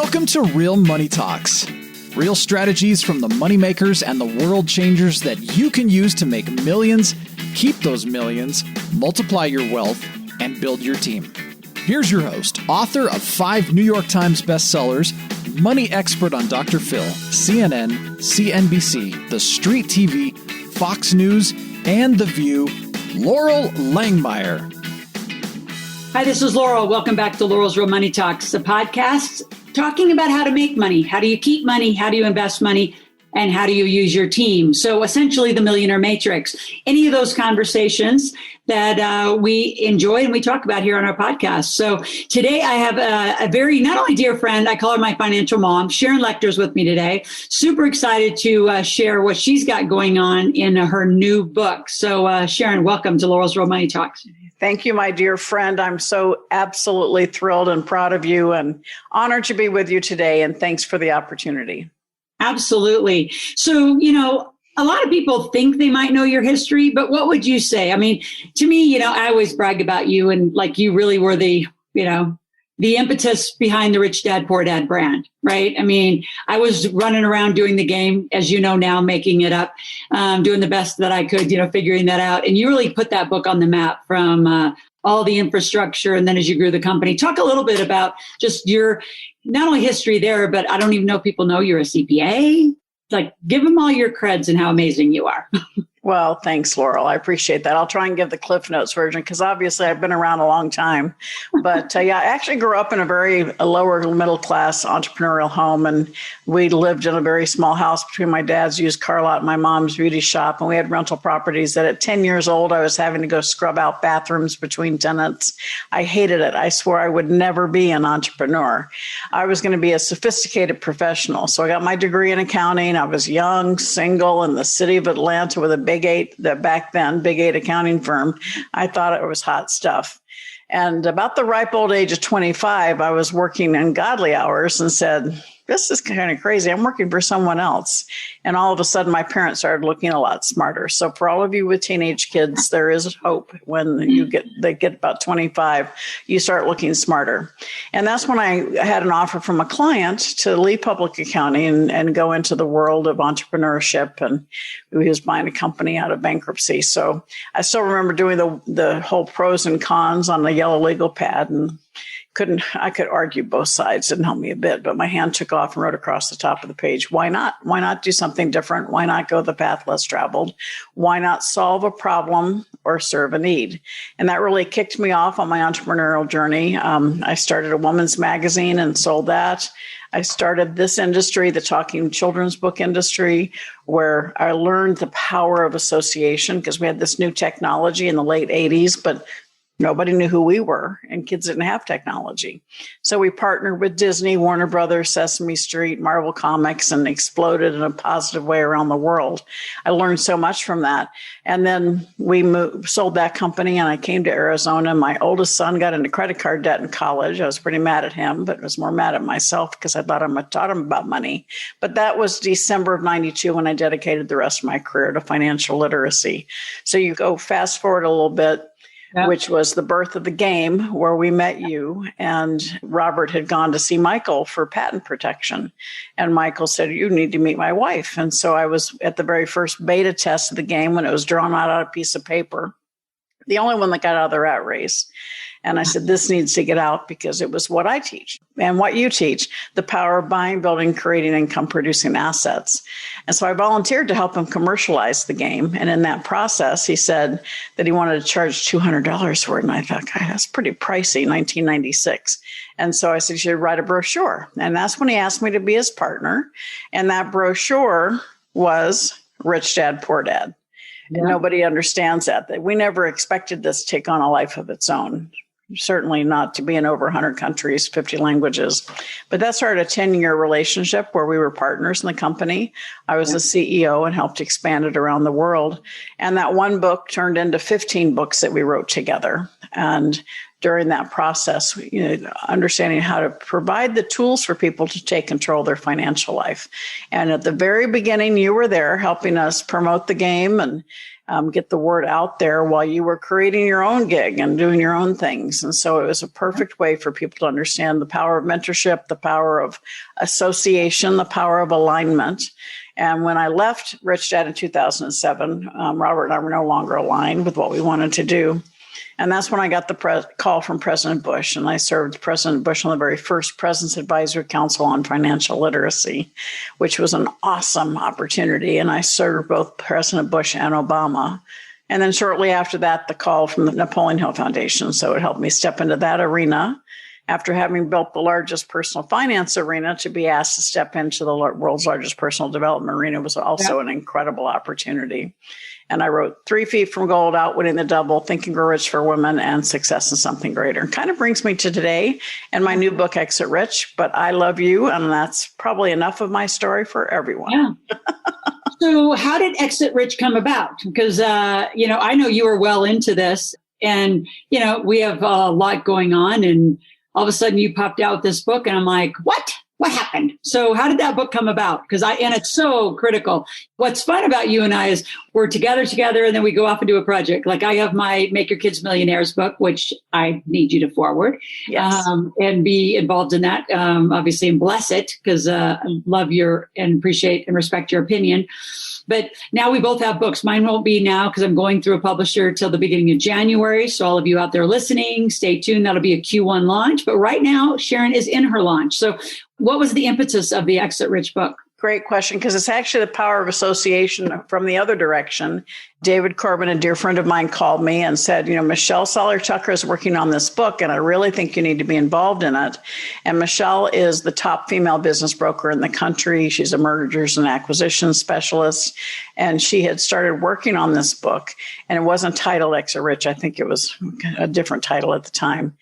Welcome to Real Money Talks. Real strategies from the moneymakers and the world changers that you can use to make millions, keep those millions, multiply your wealth, and build your team. Here's your host, author of 5 New York Times bestsellers, money expert on Dr. Phil, CNN, CNBC, The Street TV, Fox News, and The View, Laurel Langmeyer. Hi, this is Laurel. Welcome back to Laurel's Real Money Talks, a podcast talking about how to make money, how do you keep money, how do you invest money, and how do you use your team? So essentially the Millionaire Matrix. Any of those conversations that we enjoy and we talk about here on our podcast. So today I have a very, not only dear friend, I call her my financial mom, Sharon Lechter is with me today. Super excited to share what she's got going on in her new book. So Sharon, welcome to Laurel's Real Money Talks. Thank you, my dear friend. I'm so absolutely thrilled and proud of you and honored to be with you today. And thanks for the opportunity. Absolutely. So, a lot of people think they might know your history, but what would you say? I mean, to me, I always brag about you and like you really were the impetus behind the Rich Dad, Poor Dad brand, right? I mean, I was running around doing the game, as you know now, making it up, doing the best that I could, figuring that out. And you really put that book on the map from all the infrastructure. And then as you grew the company, talk a little bit about just your, not only history there, but I don't even know if people know you're a CPA. Like, give them all your creds and how amazing you are. Well, thanks, Laurel. I appreciate that. I'll try and give the Cliff Notes version because obviously I've been around a long time. But I actually grew up in a lower middle class entrepreneurial home. And we lived in a very small house between my dad's used car lot and my mom's beauty shop. And we had rental properties that at 10 years old, I was having to go scrub out bathrooms between tenants. I hated it. I swore I would never be an entrepreneur. I was going to be a sophisticated professional. So I got my degree in accounting. I was young, single in the city of Atlanta with a Big 8 accounting firm. I thought it was hot stuff. And about the ripe old age of 25, I was working in godly hours and said, this is kind of crazy. I'm working for someone else. And all of a sudden, my parents started looking a lot smarter. So for all of you with teenage kids, there is hope when they get about 25, you start looking smarter. And that's when I had an offer from a client to leave public accounting and go into the world of entrepreneurship. And he was buying a company out of bankruptcy. So I still remember doing the whole pros and cons on the yellow legal pad and I could argue both sides. Didn't help me a bit, but my hand took off and wrote across the top of the page. Why not? Why not do something different? Why not go the path less traveled? Why not solve a problem or serve a need? And that really kicked me off on my entrepreneurial journey. I started a woman's magazine and sold that. I started this industry, the talking children's book industry, where I learned the power of association because we had this new technology in the late 80s, but nobody knew who we were, and kids didn't have technology. So we partnered with Disney, Warner Brothers, Sesame Street, Marvel Comics, and exploded in a positive way around the world. I learned so much from that. And then we sold that company, and I came to Arizona. My oldest son got into credit card debt in college. I was pretty mad at him, but I was more mad at myself because I thought I taught him about money. But that was December of 92 when I dedicated the rest of my career to financial literacy. So you go fast forward a little bit. Yep. Which was the birth of the game where we met you. And Robert had gone to see Michael for patent protection. And Michael said, you need to meet my wife. And so I was at the very first beta test of the game when it was drawn out on a piece of paper, the only one that got out of the rat race. And I said, this needs to get out because it was what I teach and what you teach, the power of buying, building, creating income producing assets. And so I volunteered to help him commercialize the game. And in that process, he said that he wanted to charge $200 for it. And I thought, God, that's pretty pricey, 1996. And so I said, you should write a brochure. And that's when he asked me to be his partner. And that brochure was Rich Dad, Poor Dad. Yeah. And nobody understands that we never expected this to take on a life of its own. Certainly not to be in over 100 countries, 50 languages. But that started a 10-year relationship where we were partners in the company. I was the CEO and helped expand it around the world. And that one book turned into 15 books that we wrote together. And during that process, understanding how to provide the tools for people to take control of their financial life. And at the very beginning, you were there helping us promote the game and get the word out there while you were creating your own gig and doing your own things. And so it was a perfect way for people to understand the power of mentorship, the power of association, the power of alignment. And when I left Rich Dad in 2007, Robert and I were no longer aligned with what we wanted to do. And that's when I got the call from President Bush. And I served President Bush on the very first President's Advisory Council on Financial Literacy, which was an awesome opportunity. And I served both President Bush and Obama. And then shortly after that, the call from the Napoleon Hill Foundation. So it helped me step into that arena after having built the largest personal finance arena. To be asked to step into the world's largest personal development arena was also an incredible opportunity. And I wrote 3 Feet from Gold, Outwitting the Double, Think and Grow Rich for Women, and Success in Something Greater. And kind of brings me to today and my new book, Exit Rich. But I love you, and that's probably enough of my story for everyone. Yeah. So how did Exit Rich come about? Because, I know you were well into this, and, we have a lot going on, and all of a sudden you popped out with this book, and I'm like, what? What happened? So how did that book come about? And it's so critical. What's fun about you and I is we're together, and then we go off and do a project. Like I have my Make Your Kids Millionaires book, which I need you to forward, and be involved in that, obviously, and bless it, because I love and appreciate and respect your opinion. But now we both have books. Mine won't be now because I'm going through a publisher till the beginning of January. So all of you out there listening, stay tuned. That'll be a Q1 launch. But right now, Sharon is in her launch. So what was the impetus of the Exit Rich book? Great question, because it's actually the power of association from the other direction. David Corbin, a dear friend of mine, called me and said, Michelle Soller-Tucker is working on this book, and I really think you need to be involved in it. And Michelle is the top female business broker in the country. She's a mergers and acquisitions specialist, and she had started working on this book, and it wasn't titled Exit Rich. I think it was a different title at the time.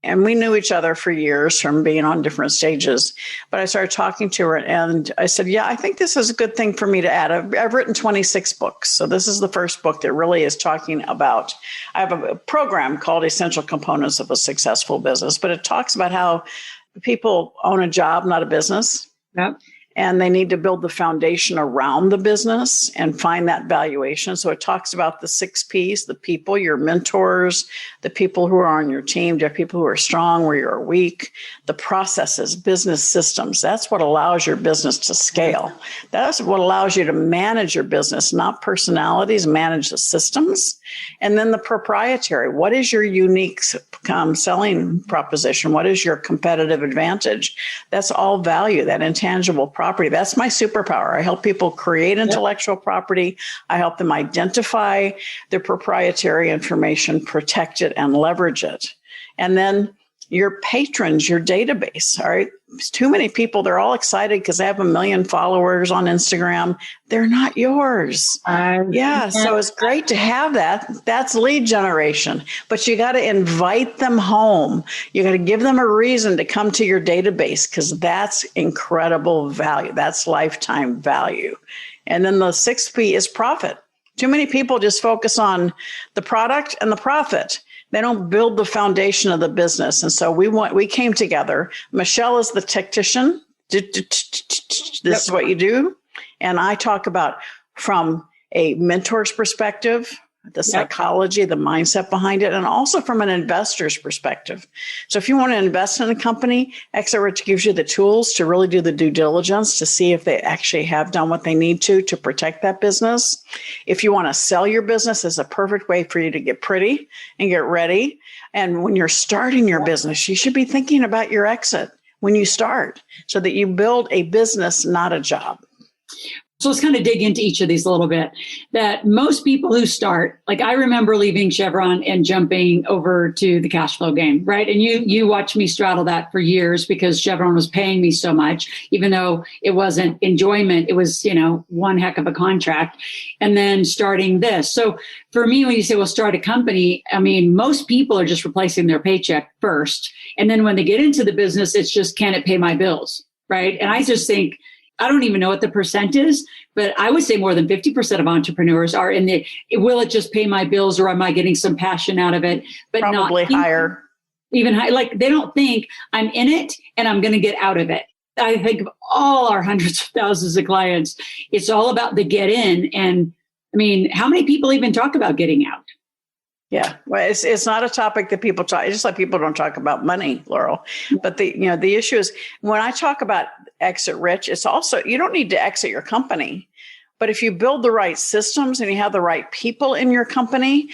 And we knew each other for years from being on different stages. But I started talking to her and I said, I think this is a good thing for me to add. I've written 26 books. So this is the first book that really is talking about, I have a program called Essential Components of a Successful Business, but it talks about how people own a job, not a business. Yep. And they need to build the foundation around the business and find that valuation. So it talks about the 6 Ps, the people, your mentors, the people who are on your team, the people who are strong, where you're weak, the processes, business systems. That's what allows your business to scale. That's what allows you to manage your business, not personalities, manage the systems. And then the proprietary. What is your unique selling proposition? What is your competitive advantage? That's all value, that intangible property. That's my superpower. I help people create intellectual property. I help them identify their proprietary information, protect it, and leverage it. And then your patrons, your database, all right? Too many people, they're all excited because they have 1 million followers on Instagram. They're not yours. So it's great to have that. That's lead generation. But you got to invite them home. You got to give them a reason to come to your database, because that's incredible value. That's lifetime value. And then the 6th P is profit. Too many people just focus on the product and the profit. They don't build the foundation of the business. And so we came together. Michelle is the tactician. This is what you do. And I talk about from a mentor's perspective, the psychology, the mindset behind it, and also from an investor's perspective. So if you want to invest in a company, Exit Rich gives you the tools to really do the due diligence to see if they actually have done what they need to protect that business. If you want to sell your business, it's a perfect way for you to get pretty and get ready. And when you're starting your business, you should be thinking about your exit when you start so that you build a business, not a job. So let's kind of dig into each of these a little bit. That most people who start, like I remember leaving Chevron and jumping over to the cash flow game, right? And you watched me straddle that for years because Chevron was paying me so much, even though it wasn't enjoyment. It was, one heck of a contract. And then starting this. So for me, when you say, well, start a company, I mean, most people are just replacing their paycheck first. And then when they get into the business, it's just, can it pay my bills? Right. And I just think, I don't even know what the percent is, but I would say more than 50% of entrepreneurs are in will it just pay my bills or am I getting some passion out of it? But probably higher. even high, like they don't think I'm in it and I'm going to get out of it. I think of all our hundreds of thousands of clients, it's all about the get in. And I mean, how many people even talk about getting out? Yeah, well, it's not a topic that people talk. Just like people don't talk about money, Laurel. But the issue is when I talk about exit rich, it's also you don't need to exit your company, but if you build the right systems and you have the right people in your company,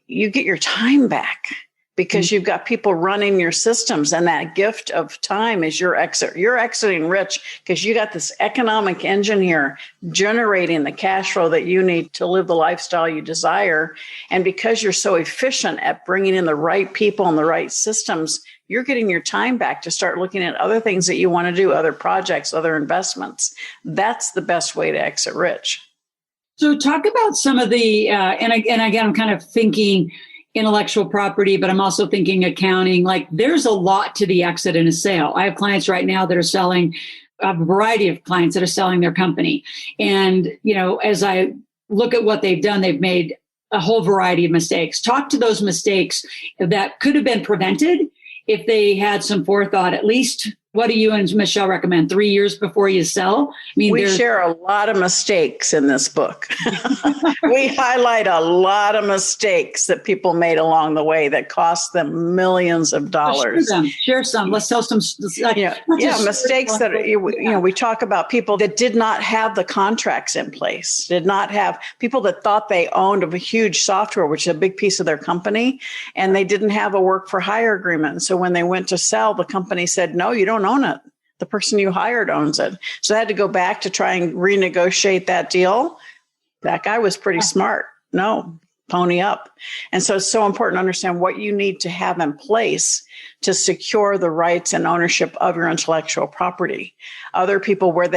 you get your time back because you've got people running your systems, and that gift of time is your exit. You're exiting rich because you got this economic engine here generating the cash flow that you need to live the lifestyle you desire. And because you're so efficient at bringing in the right people and the right systems, you're getting your time back to start looking at other things that you want to do, other projects, other investments. That's the best way to exit rich. So talk about some of the, and again, I'm kind of thinking intellectual property, but I'm also thinking accounting. Like there's a lot to the exit in a sale. I have clients right now that are selling, a variety of clients that are selling their company. And, as I look at what they've done, they've made a whole variety of mistakes. Talk to those mistakes that could have been prevented if they had some forethought. At least, what do you and Michelle recommend? 3 years before you sell? I mean, we share a lot of mistakes in this book. We highlight a lot of mistakes that people made along the way that cost them millions of dollars. Share some. Let's tell some. Mistakes that we talk about people that did not have the contracts in place, did not have people that thought they owned a huge software, which is a big piece of their company, and they didn't have a work for hire agreement. And so when they went to sell, the company said, "No, you don't own it. The person you hired owns it." So they had to go back to try and renegotiate that deal. That guy was pretty smart. No, pony up. And so it's so important to understand what you need to have in place to secure the rights and ownership of your intellectual property. Other people where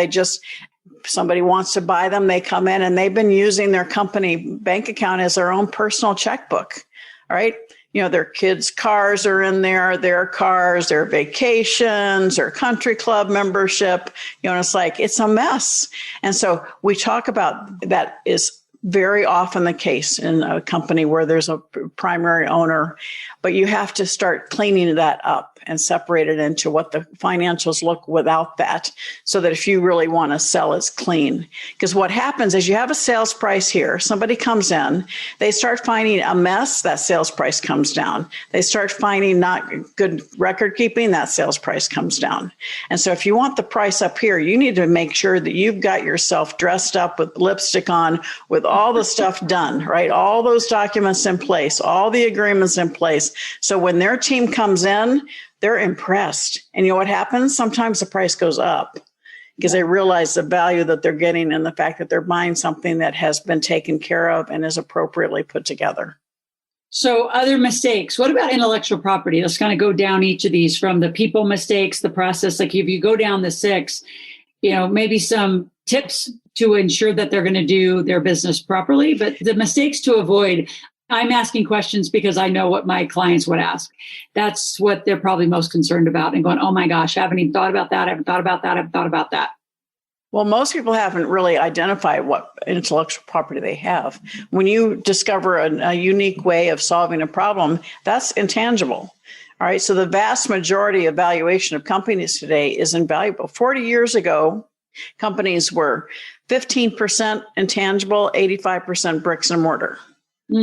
somebody wants to buy them, they come in and they've been using their company bank account as their own personal checkbook. All right. Their kids' cars are in there, their cars, their vacations, their country club membership. It's like, it's a mess. And so we talk about that is very often the case in a company where there's a primary owner, but you have to start cleaning that up and separate it into what the financials look without that, so that if you really want to sell, it's clean. Because what happens is you have a sales price here, somebody comes in, they start finding a mess, that sales price comes down. They start finding not good record keeping, that sales price comes down. And so if you want the price up here, you need to make sure that you've got yourself dressed up with lipstick on, with all the stuff done, right? All those documents in place, all the agreements in place. So when their team comes in, they're impressed. And you know what happens? Sometimes the price goes up because they realize the value that they're getting and the fact that they're buying something that has been taken care of and is appropriately put together. So other mistakes. What about intellectual property? Let's kind of go down each of these, from the people mistakes, the process. Like if you go down the 6, maybe some tips to ensure that they're going to do their business properly, but the mistakes to avoid. I'm asking questions because I know what my clients would ask. That's what they're probably most concerned about, and going, oh my gosh, I haven't even thought about that. I haven't thought about that. I haven't thought about that. Well, most people haven't really identified what intellectual property they have. When you discover a unique way of solving a problem, that's intangible. All right. So the vast majority of valuation of companies today is invaluable. 40 years ago, companies were 15% intangible, 85% bricks and mortar.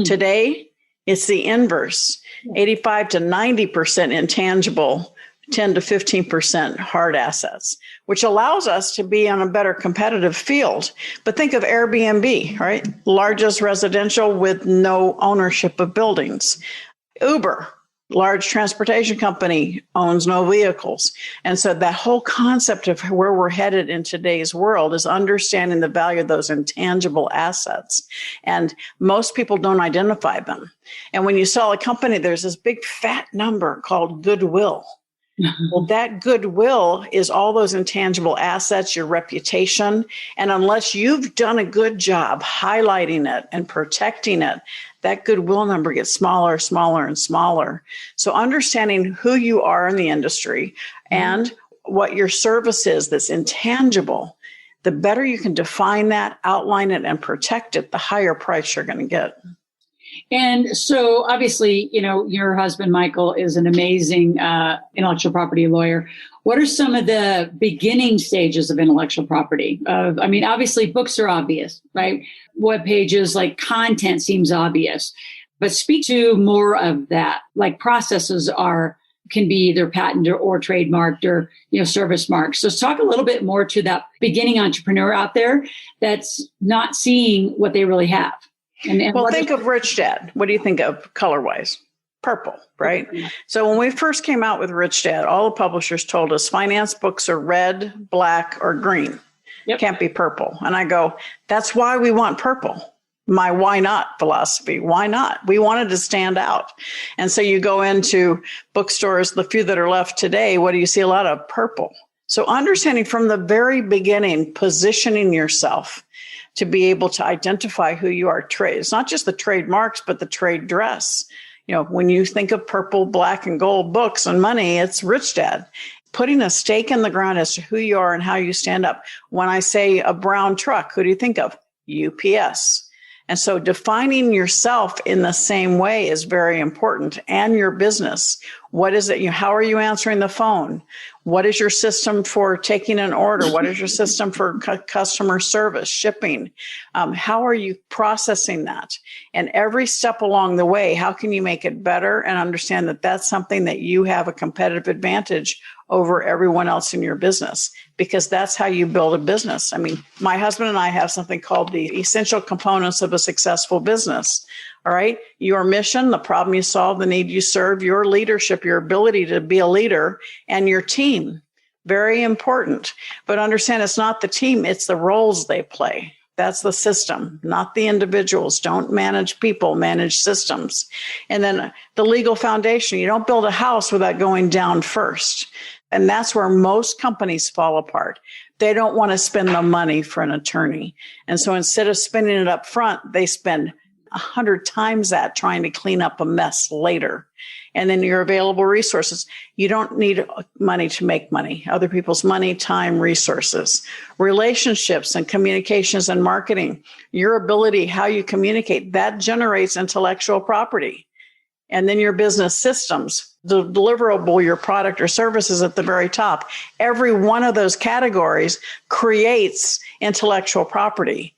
Today, it's the inverse, 85 to 90% intangible, 10 to 15% hard assets, which allows us to be on a better competitive field. But think of Airbnb, right? Largest residential with no ownership of buildings. Uber, large transportation company, owns no vehicles. And so that whole concept of where we're headed in today's world is understanding the value of those intangible assets. And most people don't identify them. And when you sell a company, there's this big fat number called goodwill. Well, that goodwill is all those intangible assets, your reputation. And unless you've done a good job highlighting it and protecting it, that goodwill number gets smaller, smaller, and smaller. So understanding who you are in the industry and what your service is that's intangible, the better you can define that, outline it, and protect it, the higher price you're going to get. And so obviously, your husband, Michael, is an amazing intellectual property lawyer. What are some of the beginning stages of intellectual property? Obviously books are obvious, right? Web pages, like content seems obvious, but speak to more of that. Like processes can be either patented or trademarked or, service marks. So talk a little bit more to that beginning entrepreneur out there that's not seeing what they really have. Well, think of Rich Dad. What do you think of color-wise? Purple, right? So when we first came out with Rich Dad, all the publishers told us finance books are red, black, or green. Yep. Can't be purple. And I go, that's why we want purple. My why not philosophy. Why not? We wanted to stand out. And so you go into bookstores, the few that are left today, what do you see? A lot of purple. So understanding from the very beginning, positioning yourself to be able to identify who you are. It's not just the trademarks, but the trade dress. When you think of purple, black, and gold books and money, it's Rich Dad. Putting a stake in the ground as to who you are and how you stand up. When I say a brown truck, who do you think of? UPS. And so defining yourself in the same way is very important, and your business. What is it? How are you answering the phone? What is your system for taking an order? What is your system for customer service, shipping? How are you processing that? And every step along the way, how can you make it better and understand that that's something that you have a competitive advantage over everyone else in your business? Because that's how you build a business. My husband and I have something called the essential components of a successful business. All right. Your mission, the problem you solve, the need you serve, your leadership, your ability to be a leader, and your team. Very important. But understand it's not the team, it's the roles they play. That's the system, not the individuals. Don't manage people, manage systems. And then the legal foundation. You don't build a house without going down first. And that's where most companies fall apart. They don't want to spend the money for an attorney. And so instead of spending it up front, they spend 100 times that trying to clean up a mess later. And then your available resources. You don't need money to make money. Other people's money, time, resources, relationships and communications and marketing. Your ability, how you communicate, that generates intellectual property. And then your business systems, the deliverable, your product or services at the very top. Every one of those categories creates intellectual property.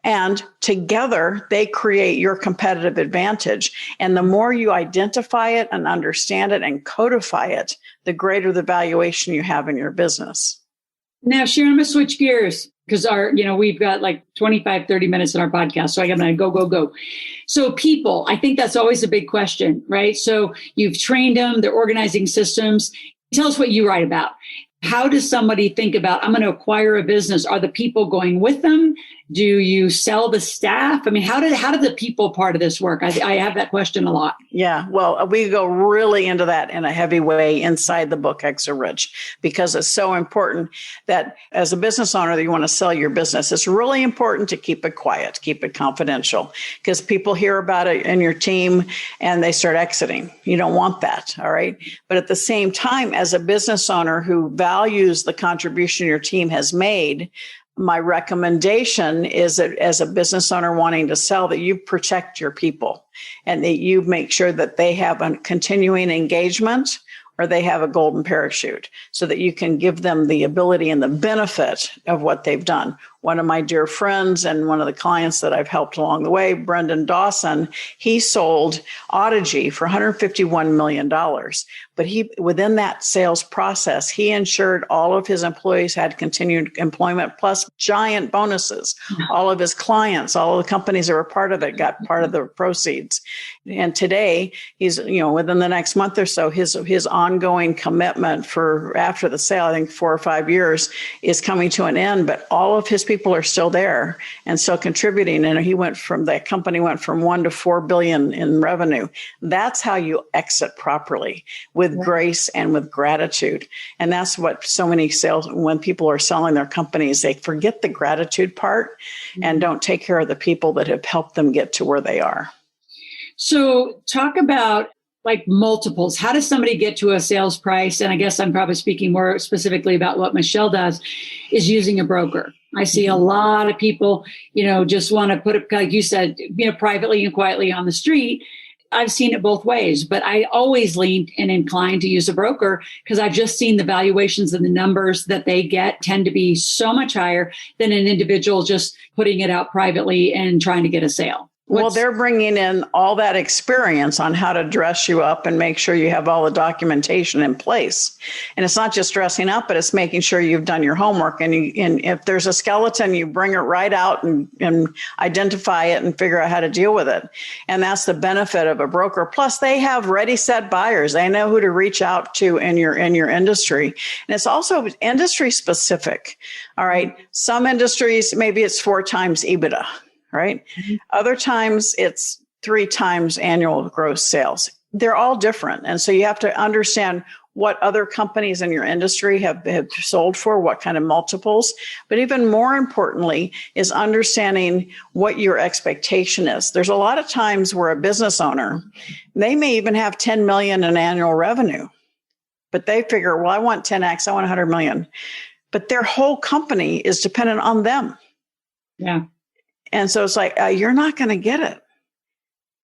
And together, they create your competitive advantage. And the more you identify it and understand it and codify it, the greater the valuation you have in your business. Now, Sharon, I'm going to switch gears because we've got like 25, 30 minutes in our podcast. So I'm going to go. So people, I think that's always a big question, right? So you've trained them, they're organizing systems. Tell us what you write about. How does somebody think about, I'm going to acquire a business? Are the people going with them? Do you sell the staff? How did the people part of this work? I have that question a lot. Yeah, well, we go really into that in a heavy way inside the book, Exit Rich, because it's so important that as a business owner that you want to sell your business, it's really important to keep it quiet, keep it confidential, because people hear about it in your team and they start exiting. You don't want that, all right? But at the same time, as a business owner who values the contribution your team has made, my recommendation is that as a business owner wanting to sell, that you protect your people and that you make sure that they have a continuing engagement or they have a golden parachute so that you can give them the ability and the benefit of what they've done. One of my dear friends and one of the clients that I've helped along the way, Brendan Dawson, he sold Audigy for $151 million. But within that sales process, he ensured all of his employees had continued employment plus giant bonuses. All of his clients, all of the companies that were part of it got part of the proceeds. And today, he's, within the next month or so, his ongoing commitment for after the sale, I think 4 or 5 years, is coming to an end. But all of his people are still there and still contributing. And that company went from 1 to 4 billion in revenue. That's how you exit properly, with grace and with gratitude. And that's what so many sales, when people are selling their companies, they forget the gratitude part and don't take care of the people that have helped them get to where they are. So talk about like multiples. How does somebody get to a sales price? And I guess I'm probably speaking more specifically about what Michelle does, is using a broker. I see a lot of people, just want to put it, like you said, privately and quietly on the street. I've seen it both ways, but I always leaned and inclined to use a broker because I've just seen the valuations and the numbers that they get tend to be so much higher than an individual just putting it out privately and trying to get a sale. Well, they're bringing in all that experience on how to dress you up and make sure you have all the documentation in place. And it's not just dressing up, but it's making sure you've done your homework. And if there's a skeleton, you bring it right out and identify it and figure out how to deal with it. And that's the benefit of a broker. Plus, they have ready, set buyers. They know who to reach out to in your industry. And it's also industry specific. All right. Some industries, maybe it's 4 times EBITDA. Right? Mm-hmm. Other times it's 3 times annual gross sales. They're all different. And so you have to understand what other companies in your industry have sold for, what kind of multiples. But even more importantly is understanding what your expectation is. There's a lot of times where a business owner, they may even have 10 million in annual revenue, but they figure, well, I want 10X, I want 100 million. But their whole company is dependent on them. Yeah. And so it's like, you're not going to get it.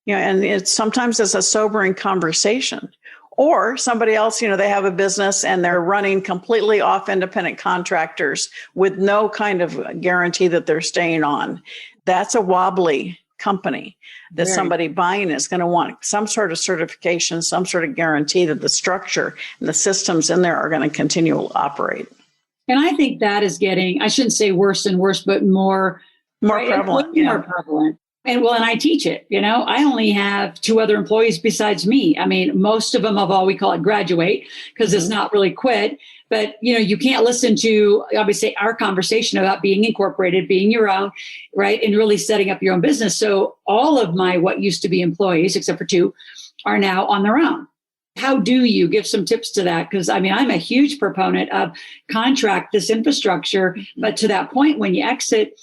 And sometimes it's a sobering conversation. Or somebody else, they have a business and they're running completely off independent contractors with no kind of guarantee that they're staying on. That's a wobbly company that somebody buying is going to want some sort of certification, some sort of guarantee that the structure and the systems in there are going to continue to operate. And I think that is getting, I shouldn't say worse and worse, but more prevalent. More prevalent. And I teach it. I only have 2 other employees besides me. I mean, most of them have all, we call it graduate because it's not really quit. But, you can't listen to, obviously, our conversation about being incorporated, being your own, right? And really setting up your own business. So all of my, what used to be employees, except for 2, are now on their own. How do you give some tips to that? Because I'm a huge proponent of contract this infrastructure. But to that point, when you exit,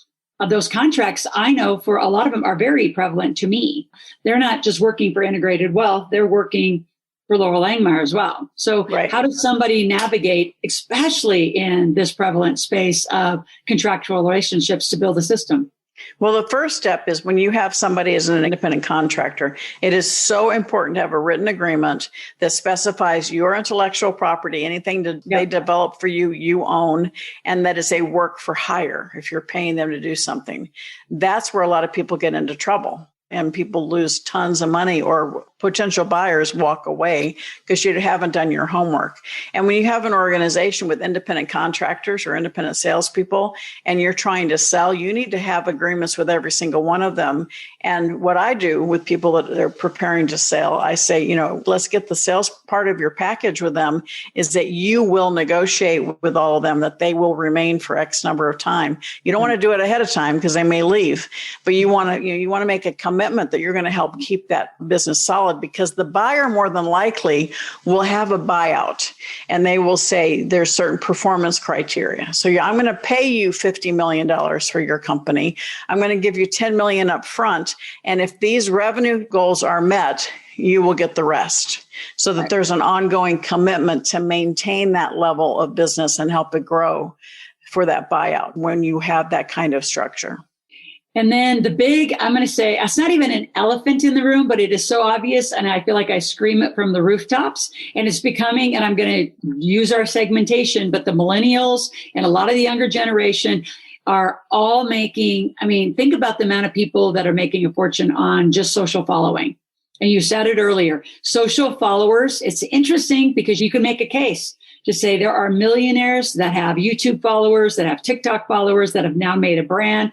those contracts, I know for a lot of them are very prevalent to me. They're not just working for Integrated Wealth, they're working for Laurel Langmeyer as well. So How does somebody navigate, especially in this prevalent space of contractual relationships, to build a system? Well, the first step is when you have somebody as an independent contractor, it is so important to have a written agreement that specifies your intellectual property, anything that they develop for you, you own, and that is a work for hire if you're paying them to do something. That's where a lot of people get into trouble. And people lose tons of money, or potential buyers walk away because you haven't done your homework. And when you have an organization with independent contractors or independent salespeople and you're trying to sell, you need to have agreements with every single one of them. And what I do with people that they're preparing to sell, I say, let's get the sales part of your package with them is that you will negotiate with all of them that they will remain for X number of time. You don't want to do it ahead of time because they may leave, but you want to make a commitment that you're going to help keep that business solid, because the buyer more than likely will have a buyout and they will say there's certain performance criteria. So I'm going to pay you $50 million for your company. I'm going to give you $10 million up front. And if these revenue goals are met, you will get the rest, so that there's an ongoing commitment to maintain that level of business and help it grow for that buyout when you have that kind of structure. And then the big, I'm going to say, it's not even an elephant in the room, but it is so obvious. And I feel like I scream it from the rooftops, and it's becoming, and I'm going to use our segmentation, but the millennials and a lot of the younger generation are all making, think about the amount of people that are making a fortune on just social following. And you said it earlier, social followers. It's interesting because you can make a case to say there are millionaires that have YouTube followers, that have TikTok followers, that have now made a brand,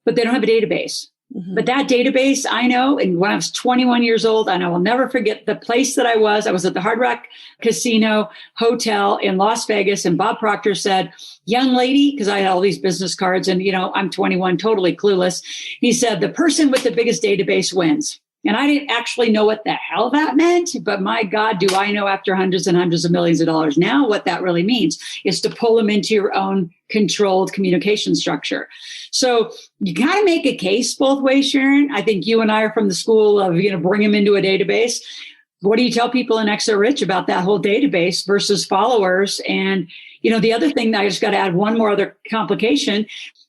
but they don't have a database. Mm-hmm. But that database, I know, and when I was 21 years old, and I will never forget the place that I was at the Hard Rock Casino Hotel in Las Vegas, and Bob Proctor said, young lady, because I had all these business cards and, I'm 21, totally clueless. He said, the person with the biggest database wins. And I didn't actually know what the hell that meant, but my God, do I know after hundreds and hundreds of millions of dollars now what that really means is to pull them into your own controlled communication structure. So you got to make a case both ways, Sharon. I think you and I are from the school of, bring them into a database. What do you tell people in XO Rich about that whole database versus followers? And, the other thing that I just got to add one more other complication.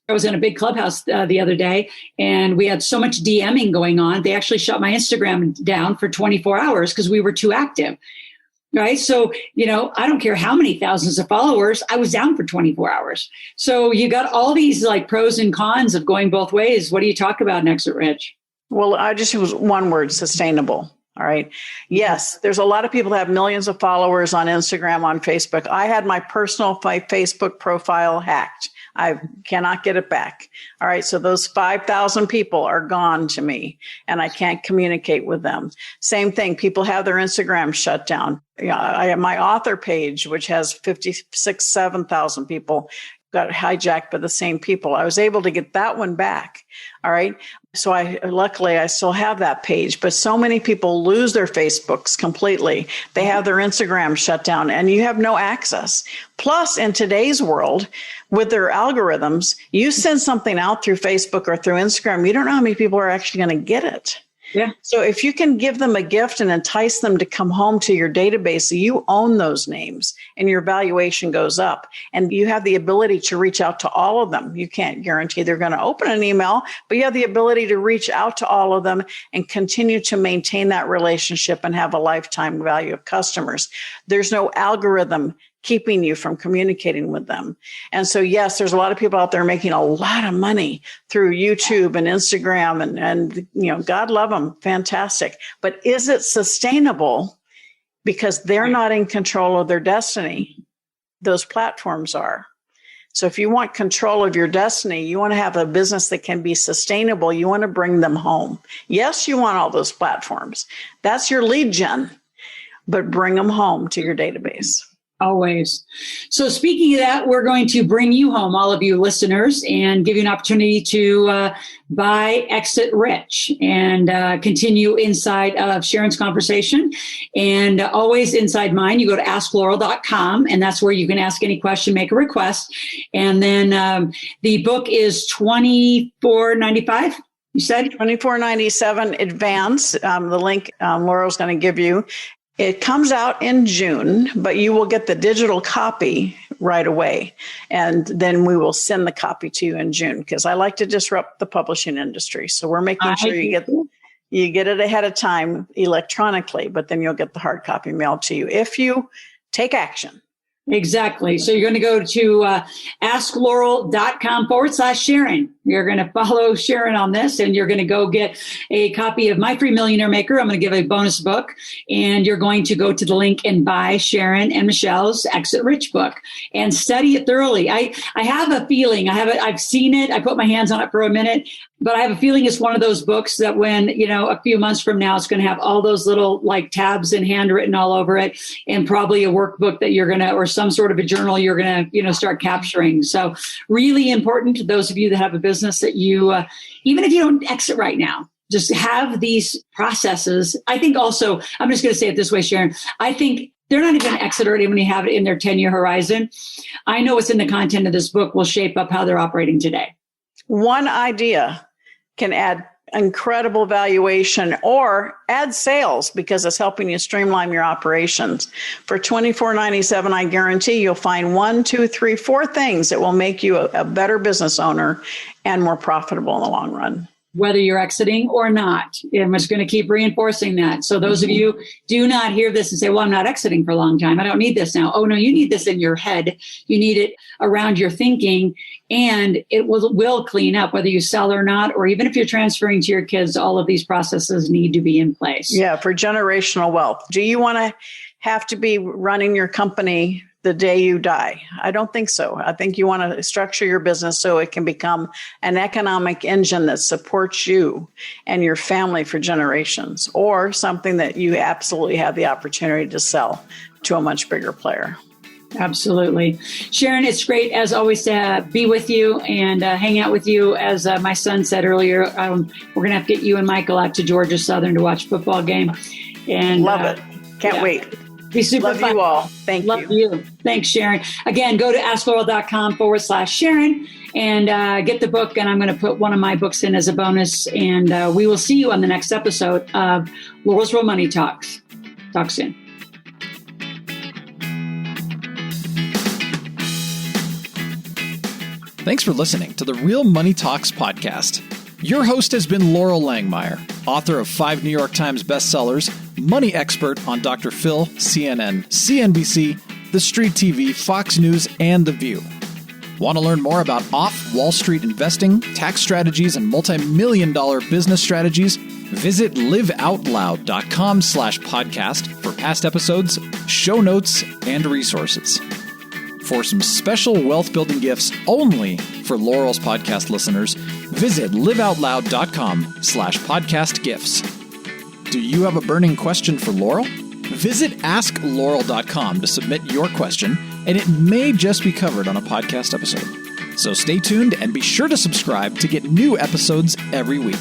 I was in a big clubhouse the other day, and we had so much DMing going on. They actually shut my Instagram down for 24 hours because we were too active. Right. So, I don't care how many thousands of followers, I was down for 24 hours. So you got all these like pros and cons of going both ways. What do you talk about in Exit Rich? Well, I just use one word, sustainable. All right. Yes, there's a lot of people that have millions of followers on Instagram, on Facebook. I had my personal Facebook profile hacked. I cannot get it back. All right. So those 5,000 people are gone to me and I can't communicate with them. Same thing. People have their Instagram shut down. I have my author page, which has 7,000 people got hijacked by the same people. I was able to get that one back. All right. So luckily I still have that page, but so many people lose their Facebooks completely. They have their Instagram shut down and you have no access. Plus in today's world with their algorithms, you send something out through Facebook or through Instagram, you don't know how many people are actually going to get it. Yeah. So if you can give them a gift and entice them to come home to your database, you own those names and your valuation goes up and you have the ability to reach out to all of them. You can't guarantee they're going to open an email, but you have the ability to reach out to all of them and continue to maintain that relationship and have a lifetime value of customers. There's no algorithm keeping you from communicating with them. And so, yes, there's a lot of people out there making a lot of money through YouTube and Instagram and God love them. Fantastic. But is it sustainable? Because they're not in control of their destiny. Those platforms are. So if you want control of your destiny, you want to have a business that can be sustainable. You want to bring them home. Yes, you want all those platforms. That's your lead gen, but bring them home to your database. Always. So speaking of that, we're going to bring you home, all of you listeners, and give you an opportunity to buy Exit Rich and continue inside of Sharon's conversation. And always inside mine, you go to asklaurel.com, and that's where you can ask any question, make a request. And then the book is $24.95. You said $24.97 advance. The link Laurel's going to give you. It comes out in June, but you will get the digital copy right away. And then we will send the copy to you in June because I like to disrupt the publishing industry. So we're making sure you get it ahead of time electronically, but then you'll get the hard copy mailed to you if you take action. Exactly. So you're going to go to asklaurel.com/Sharon. You're going to follow Sharon on this and you're going to go get a copy of My Free Millionaire Maker. I'm going to give a bonus book and you're going to go to the link and buy Sharon and Michelle's Exit Rich book and study it thoroughly. I have a feeling I've seen it. I put my hands on it for a minute, but I have a feeling it's one of those books that when, a few months from now, it's going to have all those little like tabs and handwritten all over it and probably a workbook that you're going to, or some sort of a journal you're going to, start capturing. So really important to those of you that have a business that you, even if you don't exit right now, just have these processes. I think also, I'm just going to say it this way, Sharon, I think they're not even going to exit already when you have it in their 10-year horizon. I know what's in the content of this book will shape up how they're operating today. One idea can add incredible valuation or add sales because it's helping you streamline your operations. For $24.97, I guarantee you'll find 1, 2, 3, 4 things that will make you a better business owner and more profitable in the long run. Whether you're exiting or not. I'm just going to keep reinforcing that. So those of you do not hear this and say, well, I'm not exiting for a long time. I don't need this now. Oh, no, you need this in your head. You need it around your thinking and it will clean up whether you sell or not, or even if you're transferring to your kids, all of these processes need to be in place. Yeah, for generational wealth. Do you want to have to be running your company the day you die? I don't think so. I think you want to structure your business so it can become an economic engine that supports you and your family for generations, or something that you absolutely have the opportunity to sell to a much bigger player. Absolutely. Sharon, it's great, as always, to be with you and hang out with you. As my son said earlier, we're going to have to get you and Michael out to Georgia Southern to watch a football game. And love it. Can't wait. Be super fun. Love you all. Love you. Thanks, Sharon. Again, go to asklaurel.com/Sharon and get the book. And I'm going to put one of my books in as a bonus. And we will see you on the next episode of Laurel's Real Money Talks. Talk soon. Thanks for listening to the Real Money Talks podcast. Your host has been Laurel Langmeyer, author of 5 New York Times bestsellers, money expert on Dr. Phil, CNN, CNBC, The Street TV, Fox News, and The View. Want to learn more about off-Wall Street investing, tax strategies, and multi-million-dollar business strategies? Visit liveoutloud.com/podcast for past episodes, show notes, and resources. For some special wealth-building gifts only for Laurel's podcast listeners, visit liveoutloud.com/podcast gifts. Do you have a burning question for Laurel? Visit asklaurel.com to submit your question, and it may just be covered on a podcast episode. So stay tuned and be sure to subscribe to get new episodes every week.